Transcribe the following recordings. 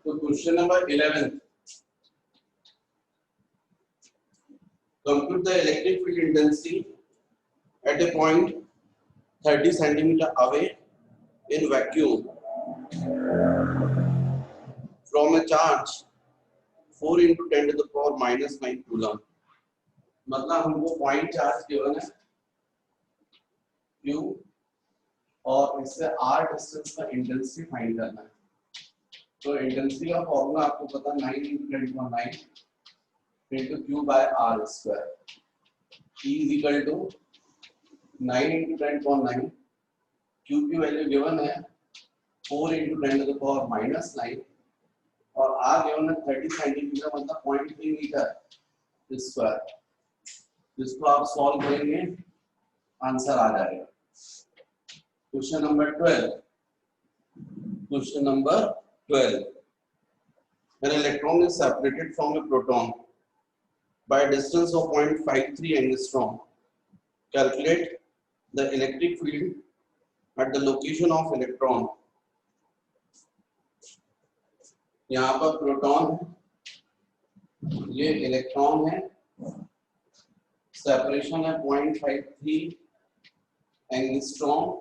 तो question number 11, compute the electric field intensity at a point 30 centimeter away in vacuum from a charge 4 into 10 to the power minus 9 coulomb. मतलब हमको point charge given है Q और इससे R distance का intensity find करना है। तो intensity का फॉर्मूला आपको पता 9 into 10⁹ into Q by R square। E is equal to 9 into 10⁹ Q की वैल्यू गिवन है 4 into 10 to the power minus 9 और R गिवन है 30 सेंटीमीटर मतलब 0.3 मीटर स्क्वायर। इसको आप सॉल्व करेंगे आंसर आ जाएगा। Question number 12, question number 12, an electron is separated from a proton by a distance of 0.53 angstrom. Calculate the electric field at the location of electron। यहाँ पर proton है, ये electron है, separation है 0.53 एंगस्ट्रॉम।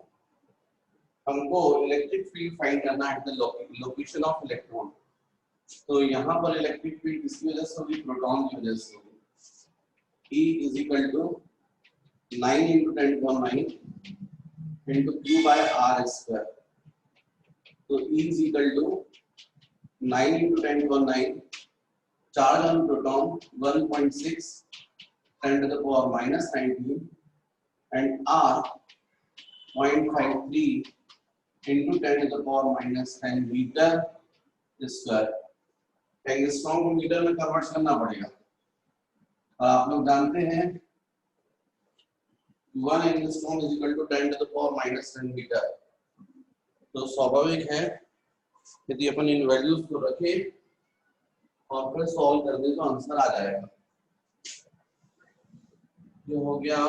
हमको electric field find करना है the location of electron. तो यहाँ पर इलेक्ट्रिक फील्ड किसकी वजह से होगी? प्रोटॉन की वजह से होगी। E is equal to 9 into 10⁹ into Q by R square। तो E is equal to 9 into 10⁹, charge on proton 1.6 10 to the power minus 19 and R 0.53 into 10 to the power minus 10 metre square. Angstrom को metre में convert करना पड़ेगा। आप लोग जानते हैं 1 angstrom is equal to 10 to the power minus 10 metre. तो स्वाभाविक है यदि अपन इन वैल्यूज को रखें और फिर सॉल्व कर दें तो आंसर आ जाएगा। ये हो गया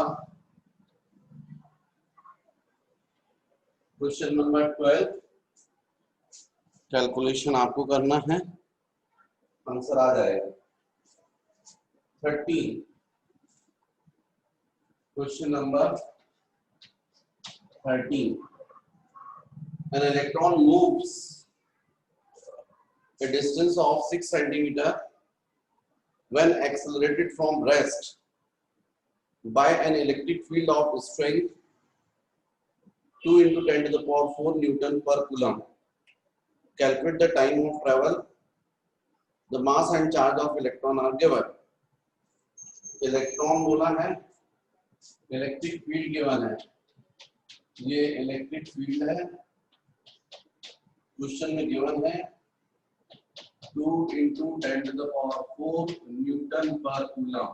क्वेश्चन नंबर 12। कैलकुलेशन आपको करना है, आंसर आ जाएगा। 13, question number 13, an electron moves a distance of 6 centimeter when accelerated from rest by an electric field of strength 2 into 10 to the power 4 Newton per coulomb. Calculate the time of travel. The mass and charge of electron are given. Electron बोला है, electric field given है। ये electric field है, question में given है 2 into 10 to the power 4 Newton पर coulomb.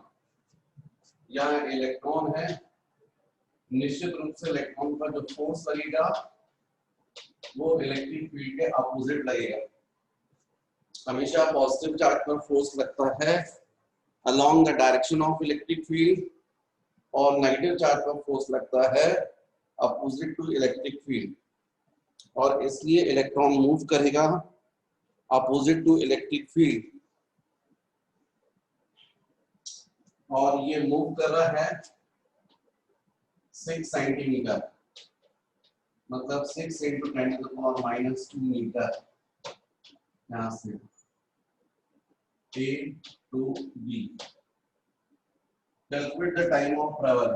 यहाँ electron है, निश्चित रूप से इलेक्ट्रॉन पर जो फोर्स लगेगा वो इलेक्ट्रिक फील्ड के अपोजिट लगेगा। हमेशा पॉजिटिव चार्ज पर फोर्स लगता है along the direction of electric field और नेगेटिव चार्ज पर फोर्स लगता है अपोजिट टू इलेक्ट्रिक फील्ड, और इसलिए इलेक्ट्रॉन मूव करेगा अपोजिट टू इलेक्ट्रिक फील्ड। और ये मूव कर रहा है 6 सेंटीमीटर, मतलब 6 into 10 to the power minus 2 metre. यहाँ से A to B। Calculate the time of travel।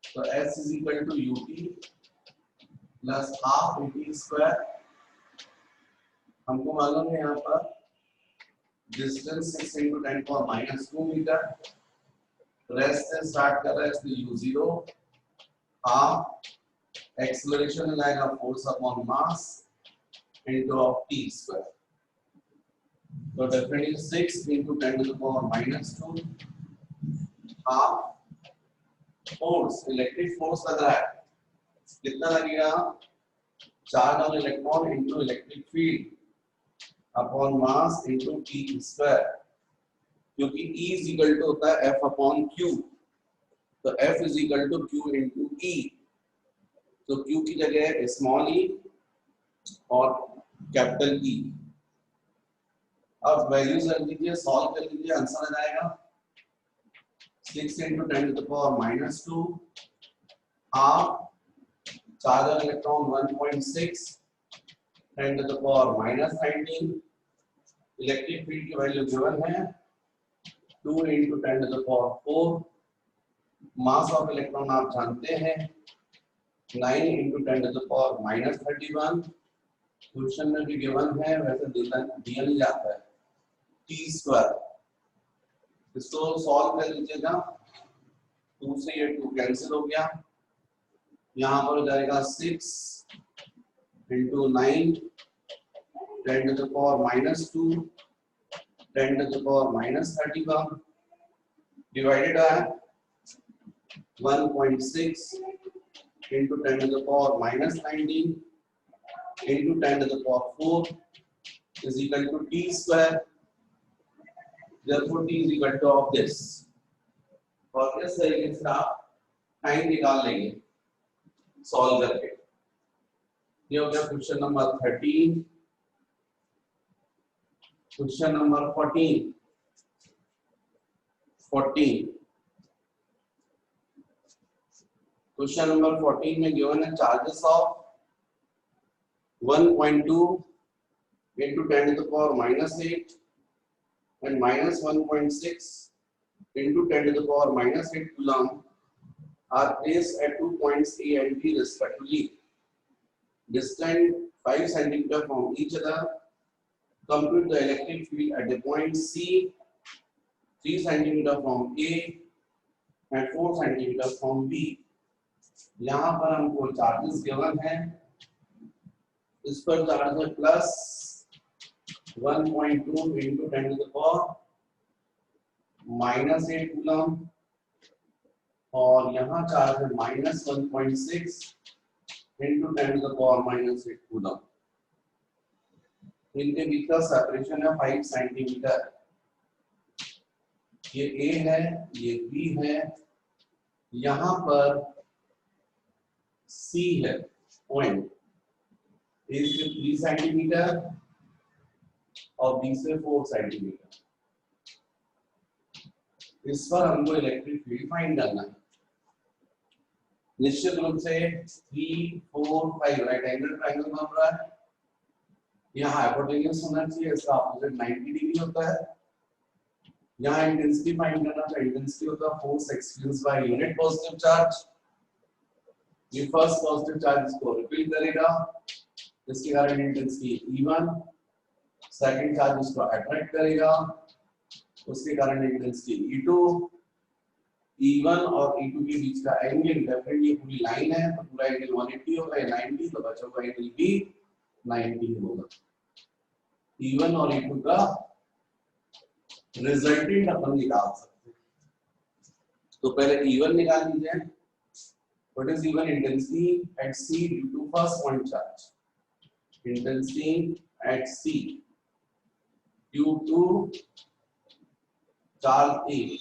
तो S is equal to UT plus half AT square। हमको मालूम है यहाँ पर distance 6 into 10 power minus 2 metre. Rest से स्टार्ट कर रहा है इसलिए U0 half acceleration लगाएगा force upon mass into of T square। तो डेफिनेटली 6 into 10 to the power minus 2 half force, electric force लग रहा है, कितना लगेगा? Charge on electron into electric field upon mass into T square, क्योंकि E इज इक्वल टू होता है F अपॉन Q। तो F is equal to Q into E। तो Q की जगह स्मॉल e और कैपिटल E। अब वैल्यूज रख दीजिए, सॉल्व कर लीजिए, आंसर आ जाएगा 6 into 10 to the power minus 2 half charge of electron 1.6 10 to the power minus 19 electric field की वैल्यू गिवन है 2 into 10 to the power 4 mass of electron आप जानते हैं 9 into 10 to the power minus 31 question में भी given है, वैसे दिया नहीं जाता है t स्क्वायर। इसको सॉल्व कर लीजिएगा, 2 से ये 2 कैंसिल हो गया, यहाँ पर हो जाएगा 6 into 9 10 to the power minus 2 10 to the power minus 31 divided by 1.6 into 10 to the power minus 19 into 10 to the power 4 is equal to t square. Therefore, t is equal to of this. और इस तरीके से आप time निकाल लेंगे solve करके। ये हो गया question number 13। Question number 14 question number 14 में गिवन है charges of 1.2 into 10 to the power minus 8 and minus 1.6 into 10 to the power minus 8 coulomb are placed at 2 points A and B respectively, distant 5 cm from each other. Compute the electric field at the point C 3 cm from A and 4 cm from B. यहाँ पर हमको charges given है, इस पर charge है plus 1.2 into 10 to the power minus 8 coulomb और यहाँ charge है minus 1.6 into 10 to the power minus 8 coulomb. इनके बीच का सेपरेशन है 5 सेंटीमीटर। ये A है, ये B है, यहाँ पर C है पॉइंट, A से 3 सेंटीमीटर और B से 4 सेंटीमीटर। इस पर हमको इलेक्ट्रिक फील्ड फाइंड करना है। निश्चित रूप से 3, 4, 5 राइट एंगल ट्रायंगल बन रहा है, यहाँ हाइपोटेन्यूज होना चाहिए, इसका अपोजिट 90 डिग्री होता है। यहाँ इंटेंसिटी फाइंड करना, तो इंटेंसिटी होता है force experience by unit positive charge. ये फर्स्ट पॉजिटिव चार्ज इसको रिपील करेगा, इसके कारण इंटेंसिटी E1, सेकंड चार्ज इसको अट्रैक्ट करेगा, उसके कारण इंटेंसिटी E2, E1 और E2 के बीच का एंगल डेफिनेटली ये पूरी लाइन है, तो पूरा एंगल 180 होगा, ये 90, तो बचा हुआ एंगल भी 90 होगा। E1 और E2 का रिजल्टेंट अपन निकाल सकते हैं। तो पहले E1 निकाल लीजिए। What is E1? Intensity at C due to first point charge. Intensity at C due to charge A.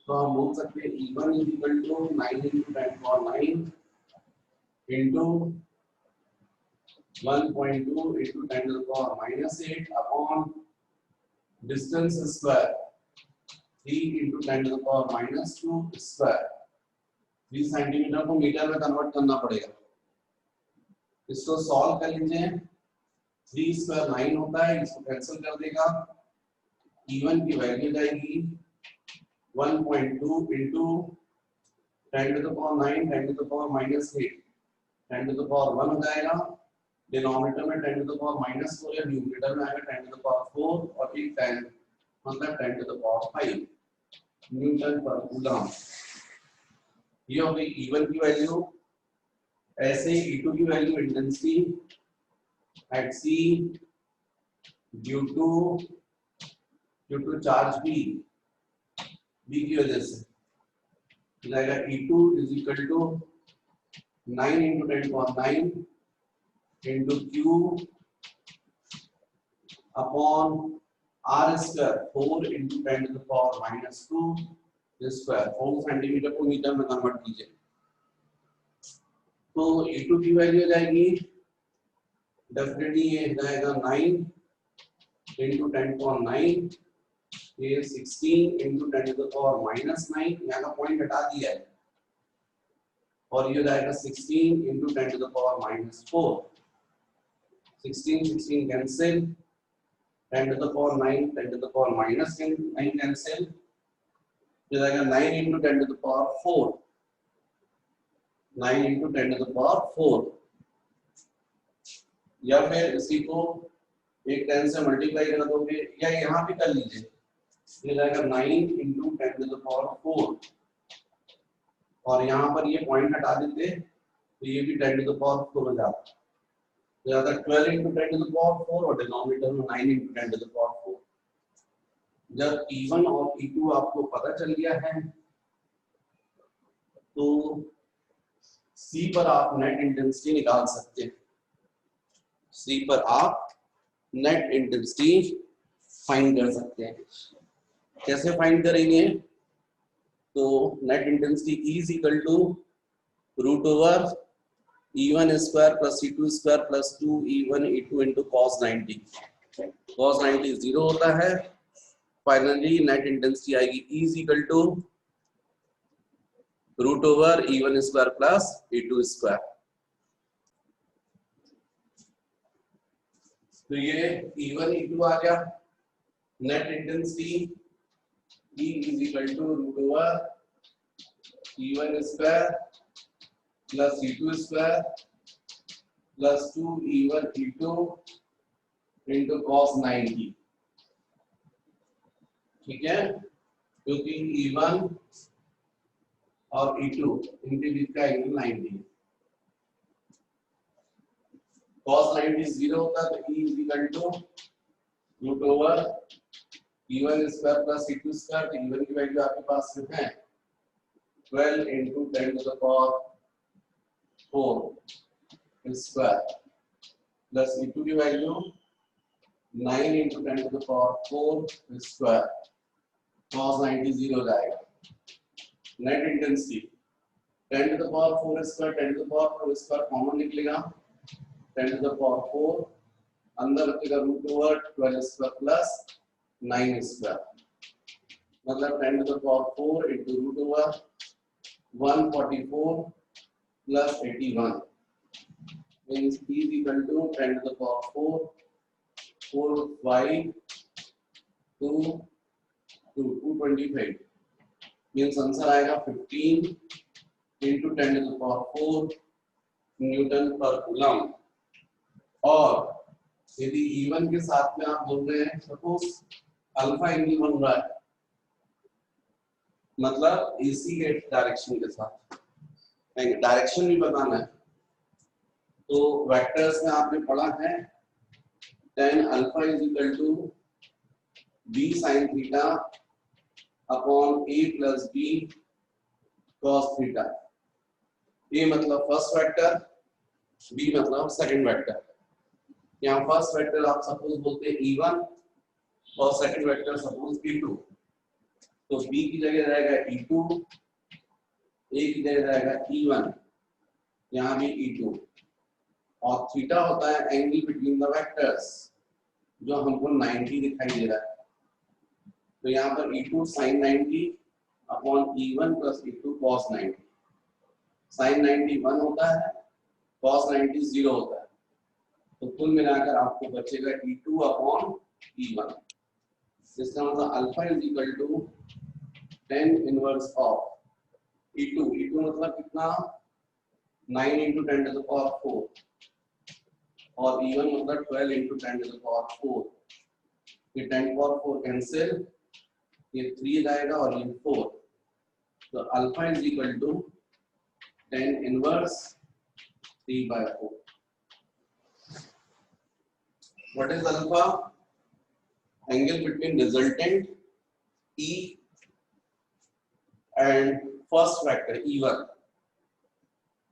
तो हम बोल सकते हैं E1 is equal to 9 into 10 power 9 into 1.2 into 10 to the power minus 8 upon distance square 3 into 10 to the power minus 2 square। 3 centimetre को metre में convert करना पड़ेगा। इसको सॉल्व कर लीजिए, 3 स्क्वायर 9 होता है, इसको कैंसिल कर देगा। E1 की वैल्यू जाएगी 1.2 into 10 to the power 9 10 to the power minus 8 10 to the power 1 हो जाएगा। डिनोमिनेटर में 10 to the power minus 4 है, न्यूमरेटर में आएगा 10 to the power 4 और एक 10 मतलब 10 to the power 5 न्यूटन पर कूलम। ये हो गई E1 की वैल्यू। ऐसे E2 की value intensity at C due to charge B की वजह से जाएगा E2 is equal to 9 into 10 power 9 into Q upon R square 4 into 10 to the power minus 2 square. 4 centimetre को मीटर में कन्वर्ट कीजिए, तो E2 की वैल्यू हो जाएगी डेफिनेटली ये जाएगा 9 into 10 power 9, ये 16 into 10 to the power minus 9, यहाँ का पॉइंट हटा दिया है, और ये जाएगा 16 into 10 to the power minus 4, 16 cancel, 10 to the power 9, 10 to the power minus 9 cancel, ये जाएगा 9 into 10 to the power 4, 9 into 10 to the power 4, या फिर इसी को एक 10 से मल्टीप्लाई कर दोगे, या यहाँ भी कर लीजिए, ये जाएगा 9 into 10 to the power 4, और यहाँ पर ये पॉइंट हटा देते तो ये भी 10 to the power 4 हो जाता, तो यहाँ तक 12 into 10 to the power 4 और डिनोमिनेटर में 9 into 10 to the power 4। जब E1 और E2 आपको पता चल गया है तो C पर आप नेट इंटेंसिटी निकाल सकते हैं, C पर आप नेट इंटेंसिटी फाइंड कर सकते हैं। कैसे फाइंड करेंगे? तो net intensity E is equal to root over E1 square plus E2 square plus 2 E1 E2 into cos 90। cos 90 0 होता है। फाइनली नेट इंटेंसिटी आएगी E is equal to root over E1 square plus E2 square. तो ये E1 E2 आ गया। Net intensity E is equal to root over E1 square plus E2 square plus 2 E1 E2 into cos 90। ठीक है, क्योंकि E1 और E2 इनके बीच का एंगल 90 है। cos 90 0 होता है तो E is equal to root over E1 square plus E2 square. तो E1 की वैल्यू आपके पास कितना है? 12 into 10 to the power 4 square plus E2 की value 9 into 10 to the power 4 square. cos 90 0 हो जाएगा। Net intensity 10 to the power 4 square 10 to the power 4 square common निकलेगा, 10 to the power 4 अंदर रखेगा root over 12 square plus 9 square, मतलब 10 to the power 4 into root over 144 plus 81 means E is equal to 10 to the power 4 4 5 2 225 means answer आएगा 15 into 10 to the power 4 Newton पर coulomb. और यदि E1 के साथ में आप बोल रहे हैं सपोज अल्फा एंगल बन रहा है, मतलब इसी के डायरेक्शन के साथ डायरेक्शन भी बताना है, तो वेक्टर्स में आपने पढ़ा है tan alpha is equal to b sin theta upon a plus b cos theta. a मतलब फर्स्ट वेक्टर, b मतलब सेकंड वेक्टर। यहाँ फर्स्ट वेक्टर आप सपोज बोलते हैं E1 और सेकंड वेक्टर सपोज E2, तो b की जगह रहेगा E2, a की जगह रहेगा E1, यहाँ भी E2, और थीटा होता है एंगल बिटवीन द वेक्टर्स जो हमको 90 दिखाई दे रहा है। तो यहाँ पर E2 sin 90 upon E1 plus E2 cos 90। sin 90 1 होता है, cos 90 0 होता है, तो कुल मिलाकर आपको बचेगा E2 अपॉन E1। इसका मतलब alpha is equal to 10 inverse of E2। E2 मतलब कितना? 9 into 10 to the power 4 और E1 मतलब 12 into 10 to the power 4। ये 10 power 4 कैंसिल, ये 3 जाएगा और ये 4, तो alpha is equal to 10 inverse 3/4। What is alpha? Angle between resultant E and first vector E1,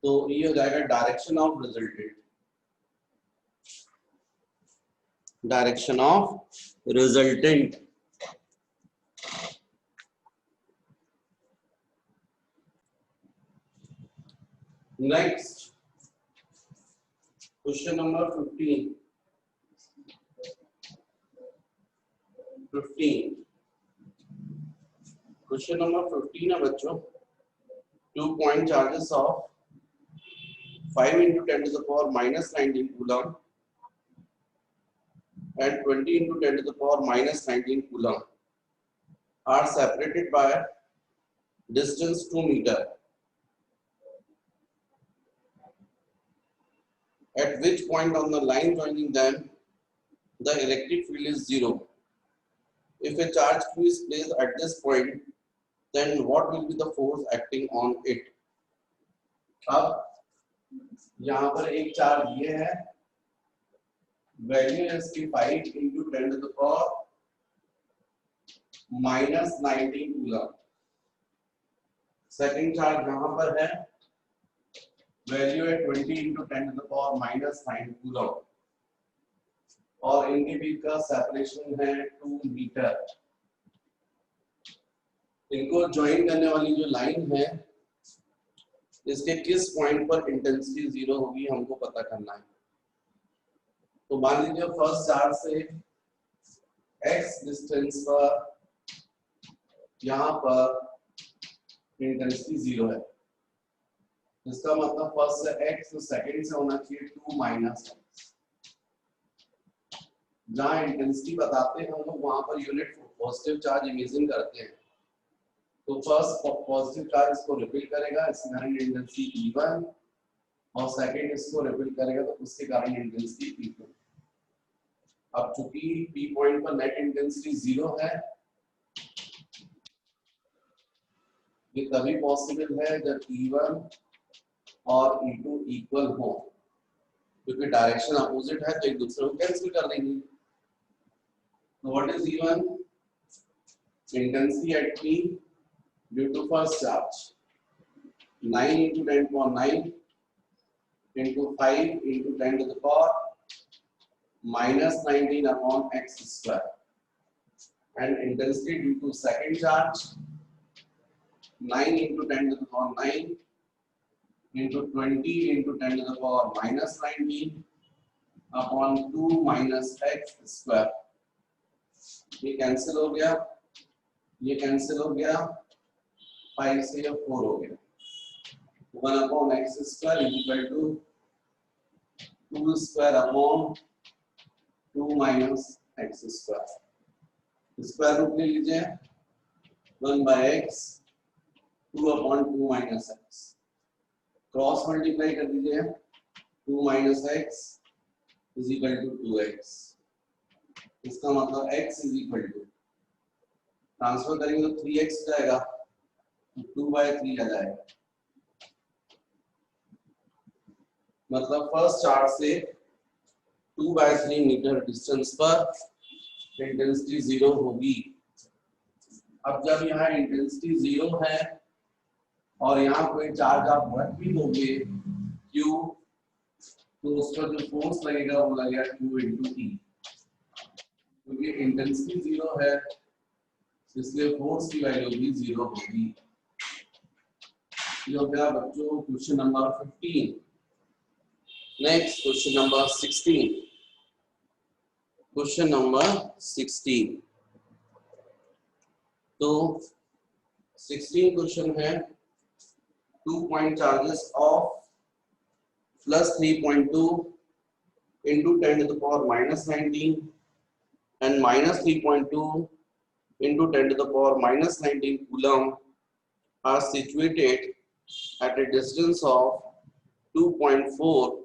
तो ये हो जाएगा direction of resultant, direction of resultant. Next question number 15। 15 question number 15 है बच्चों 2 point charges of 5 into 10 to the power minus 19 coulomb and 20 into 10 to the power minus 19 coulomb are separated by distance 2 meter. At which point on the line joining them the electric field is zero. If a charge Q is placed at this point, then what will be the force acting on it? अब यहाँ पर एक charge ये है, value है इसकी 5 into 10 to the power minus 19 coulomb. Second charge यहाँ पर है, वैल्यू है 20 into 10 to the power minus 9 coulomb और इनके बीच का सेपरेशन है 2 मीटर. इनको ज्वाइन करने वाली जो लाइन है इसके किस पॉइंट पर इंटेंसिटी जीरो होगी हमको पता करना है. तो मान लीजिए फर्स्ट चार्ज से x डिस्टेंस पर यहाँ पर इंटेंसिटी जीरो है. इसका मतलब फर्स्ट से x तो सेकंड से होना चाहिए 2 माइनस x. जहाँ इंटेंसिटी बताते हैं हम लोग वहां per unit positive charge imagine करते हैं. तो फर्स्ट पॉजिटिव चार्ज इसको रिपील करेगा, इसके कारण इंटेंसिटी E1 और सेकंड इसको रिपील करेगा तो उसके कारण इंटेंसिटी E2. अब चूंकि P पॉइंट पर नेट इंटेंसिटी जीरो है, ये तभी पॉसिबल है जब E1 और E2 इक्वल हो, क्योंकि डायरेक्शन अपोजिट है तो एक दूसरे को कैंसिल कर देंगे. तो what is E1? Intensity at P due to first charge 9 into 10 power 9 into 5 into 10 to the power minus 19 upon x square, and intensity due to second charge 9 into 10 to the power 9 into 20 into 10 to the power minus 19 upon 2 minus x square. ये cancel हो गया, ये cancel हो गया, 5 से 4 हो गया. 1 upon x square is equal to 2 square upon 2 minus x square. Square root ले लीजिए 1 by x 2 upon 2 minus x. Cross multiply कर दीजिए 2 minus x is equal to 2x. इसका मतलब x is equal to transfer करेंगे तो 3x जाएगा, 2 by 3 आ जाएगा. मतलब फर्स्ट चार्ज से 2 by 3 मीटर डिस्टेंस पर इंटेंसिटी जीरो होगी. अब जब यहाँ इंटेंसिटी जीरो है और यहाँ कोई चार्ज आप रख भी दोगे Q, तो उस पर जो फोर्स लगेगा वो लगेगा Q into E. क्योंकि इंटेंसिटी जीरो है इसलिए फोर्स की वैल्यू भी जीरो होगी. ये हो गया बच्चों question number 15. Next question number 16. Question number 16. तो 16 क्वेश्चन है 2 point charges of plus 3.2 into 10 to the power minus 19 and minus 3.2 into 10 to the power minus 19 coulomb are situated at a distance of 2.4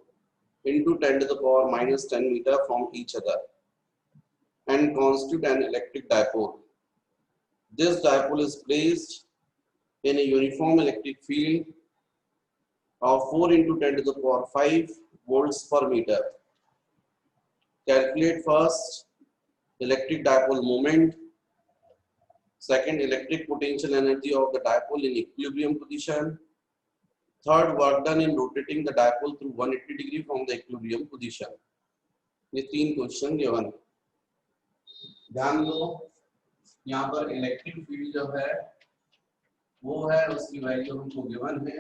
into 10 to the power minus 10 meter from each other and constitute an electric dipole. This dipole is placed in a uniform electric field of 4 into 10 to the power 5 volts per meter. Calculate first electric dipole moment, second electric potential energy of the dipole in equilibrium position, third work done in rotating the dipole through 180 degree from the equilibrium position. ये 3 question given है. ध्यान दो यहाँ पर electric field जो है वो है, उसकी वैल्यू हमको गिवन है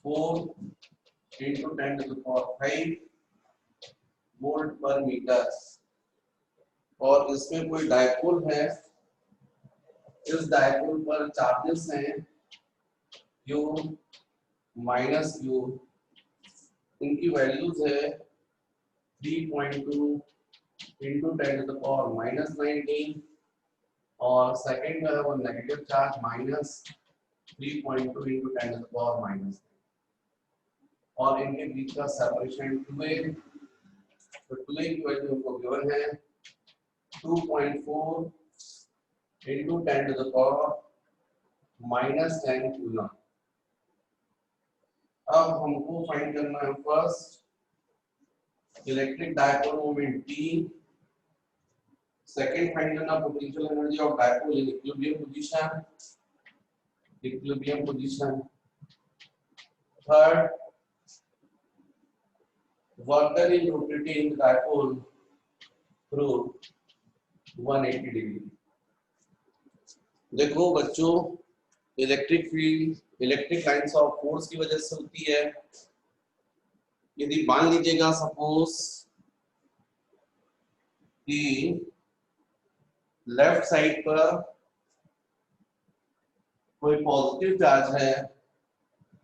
4 into 10 to the power 5 volt पर मीटर. और इसमें कोई डायपोल है, इस डायपोल पर चार्जेस हैं Q माइनस Q, इनकी वैल्यूज है 3.2 इंटू 10⁻⁻⁹ और सेकंड जो है वो नेगेटिव चार्ज माइनस 3.2 इंटू 10⁻⁻⁹ और इनके बीच का सेपरेशन 2a, तो 2a की वैल्यू हमको गिवन है 2.4 इंटू 10⁻⁻10 कूलम। अब हमको फाइंड करना है first electric dipole moment P, second find करना potential energy of dipole in equilibrium position, third work done in rotating dipole through 180 degree. देखो बच्चों, electric field electric lines of force की वजह से होती है। यदि मान लीजिएगा सपोज कि लेफ्ट साइड पर कोई पॉजिटिव चार्ज है,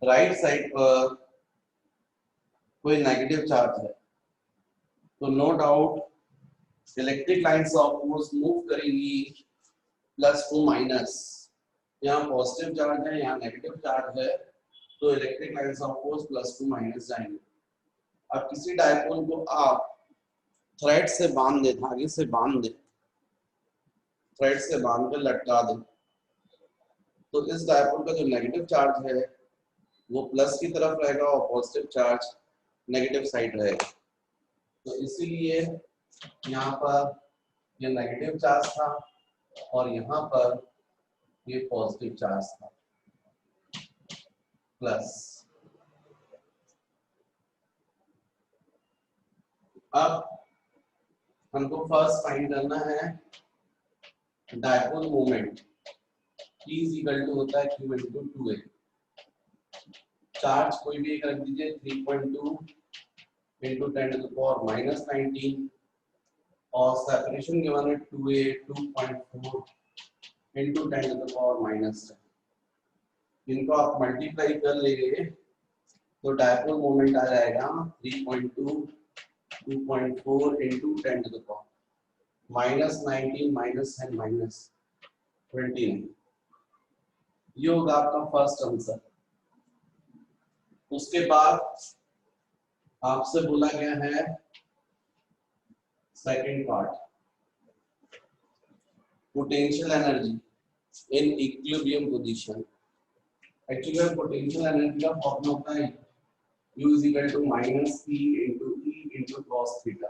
राइट साइड पर कोई नेगेटिव चार्ज है, तो no doubt electric lines of force move करेंगी प्लस टू माइनस। यहाँ पॉजिटिव चार्ज है, यहाँ नेगेटिव चार्ज है, तो electric lines of force plus to minus जाएंगे। अब किसी डायपोल को आप थ्रेड से बांध दे, धागे से बांध दे, थ्रेड से बांध कर लटका दे, तो इस डायपोल का जो नेगेटिव चार्ज है वो प्लस की तरफ रहेगा और पॉजिटिव चार्ज नेगेटिव साइड रहेगा। तो इसीलिए यहाँ पर ये नेगेटिव चार्ज था और यहाँ पर ये पॉजिटिव चार्ज था प्लस। अब हमको फर्स्ट फाइंड करना है dipole moment. P is equal to होता है Q इंटू 2a। चार्ज कोई भी एक रख दीजिए 3.2 इंटू 10⁻⁻⁹ और सेपरेशन गिवन है 2a 2.4 इंटू 10⁻⁻10। इनको आप मल्टीप्लाई कर लेंगे तो डायपोल मोमेंट आ जाएगा 3.2 2.4 इंटू 10⁻⁻⁹ -19 ये होगा आपका फर्स्ट आंसर। उसके बाद आपसे बोला गया है second part, potential energy in equilibrium position. Actually potential energy का फॉर्मूला होता है U is equal to minus P into E into cos theta।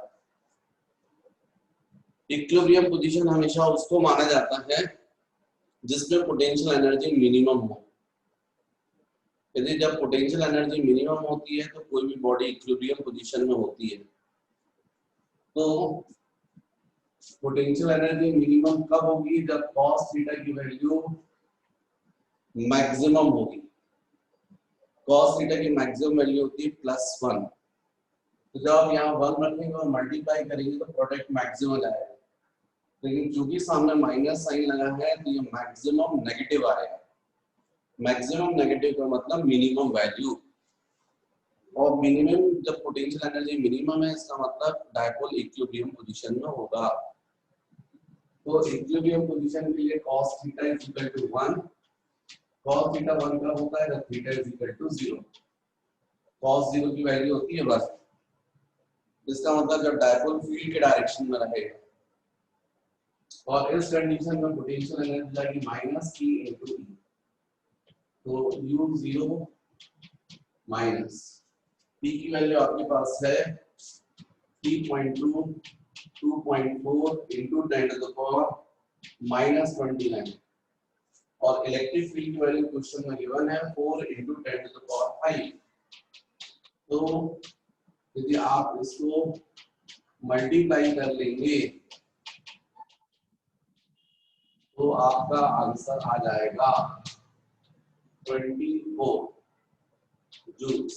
Equilibrium position हमेशा उसको माना जाता है जिसमें पोटेंशियल एनर्जी मिनिमम हो। यदि जब पोटेंशियल एनर्जी मिनिमम होती है तो कोई भी बॉडी इक्विलिब्रियम पोजीशन में होती है। तो पोटेंशियल एनर्जी मिनिमम कब होगी? जब cos थीटा की वैल्यू मैक्सिमम होगी। cos थीटा की मैक्सिमम वैल्यू होती है +1। तो जब आप यहाँ 1 रखेंगे और मल्टीप्लाई करेंगे तो प्रोडक्ट मैक्सिमम आएगा, लेकिन चूंकि सामने माइनस साइन लगा है तो ये मैक्सिमम नेगेटिव आएगा। मैक्सिमम नेगेटिव का मतलब मिनिमम वैल्यू, और मिनिमम जब पोटेंशियल एनर्जी मिनिमम है इसका मतलब डायपोल इक्विलिब्रियम पोजीशन में होगा। तो इक्विलिब्रियम पोजीशन के लिए cos theta is equal to 1। cos theta 1 का होता है जब theta is equal to 0। cos 0 की वैल्यू होती है बस। इसका मतलब जब डायपोल फील्ड के डायरेक्शन में रहेगा और इस कंडीशन में पोटेंशियल एनर्जी जाएगी -P into E। तो U0 माइनस P की वैल्यू आपके पास है 3.2 2.4 into 10⁻⁻29 और इलेक्ट्रिक फील्ड की वैल्यू क्वेश्चन में गिवन है 4 into 10⁵। तो यदि आप इसको मल्टीप्लाई कर लेंगे तो आपका आंसर आ जाएगा 24 जूल्स।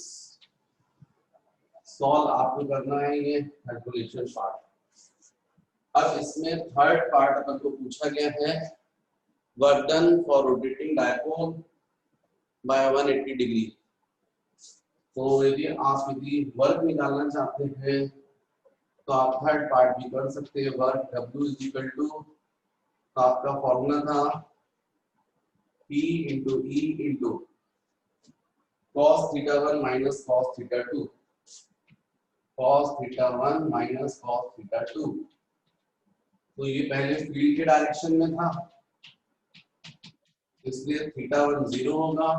सॉल्व आपको करना है ये कैलकुलेशन पार्ट। अब इसमें थर्ड पार्ट अपन को पूछा गया है, work done for rotating dipole by 180 degree. तो यदि आप वर्क निकालना चाहते हैं तो आप थर्ड पार्ट भी कर सकते हैं। Work W is equal to, तो आपका फॉर्मूला था P into E into cos theta 1 minus cos theta 2, cos theta 1 minus cos theta 2। तो ये पहले फील्ड के डायरेक्शन में था, इसलिए थीटा 1 0 होगा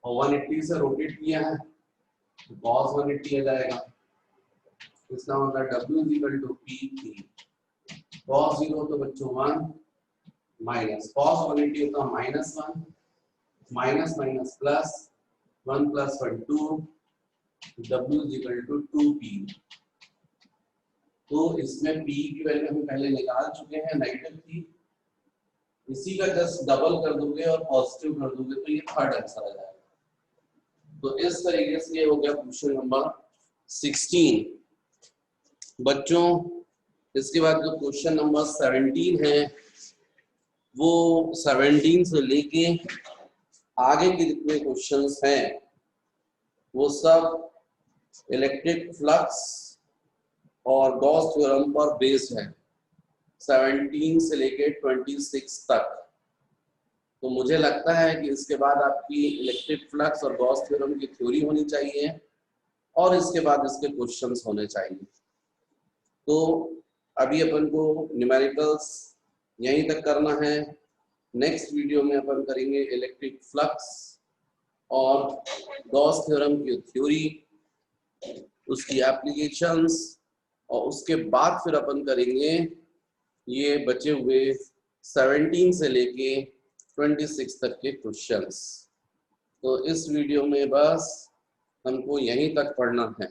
और 180 से रोटेट किया है तो cos 180 आ जाएगा। इसका मतलब W is equal to P थी cos 0 तो बच्चों 1 माइनस cos 180 होता minus 1 minus minus plus 1 plus 1 2, W is equal to 2P। तो इसमें P की वैल्यू हम पहले निकाल चुके हैं, नेगेटिव थी, इसी का जस्ट डबल कर दोगे और पॉजिटिव कर दोगे तो ये थर्ड आंसर आ जाएगा। तो इस तरीके से ये हो गया क्वेश्चन नंबर 16 बच्चों। इसके बाद जो क्वेश्चन नंबर 17 है वो 17 से लेके आगे के जितने क्वेश्चंस हैं वो सब इलेक्ट्रिक फ्लक्स और गॉस थ्योरम पर बेस्ड है, 17 से लेके 26 तक। तो मुझे लगता है कि इसके बाद आपकी इलेक्ट्रिक फ्लक्स और गॉस थ्योरम की थ्योरी होनी चाहिए और इसके बाद इसके क्वेश्चंस होने चाहिए। तो अभी अपन को न्यूमेरिकल्स यहीं तक करना है। नेक्स्ट वीडियो में अपन करेंगे इलेक्ट्रिक फ्लक्स और गॉस थ्योरम की थ्योरी, उसकी एप्लीकेशंस, और उसके बाद फिर अपन करेंगे ये बचे हुए 17 से लेके 26 तक के क्वेश्चंस। तो इस वीडियो में बस हमको यहीं तक पढ़ना है।